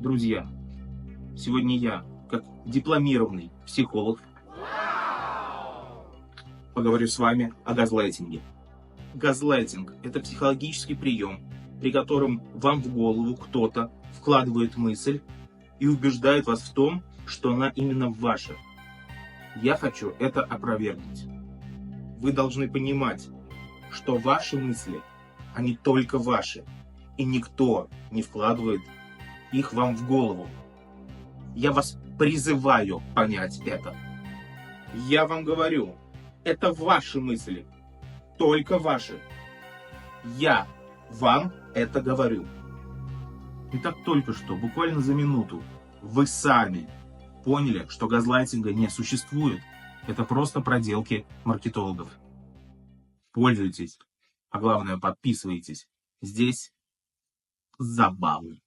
Друзья, сегодня я, как дипломированный психолог, поговорю с вами о газлайтинге. Газлайтинг – это психологический прием, при котором вам в голову кто-то вкладывает мысль и убеждает вас в том, что она именно ваша. Я хочу это опровергнуть. Вы должны понимать, что ваши мысли, они только ваши, и никто не вкладывает их вам в голову. Я вас призываю понять это. Я вам говорю, это ваши мысли, только ваши. Я вам это говорю. Итак, только что, буквально за минуту, вы сами поняли, что газлайтинга не существует. Это просто проделки маркетологов. Пользуйтесь, а главное подписывайтесь. Здесь забавно.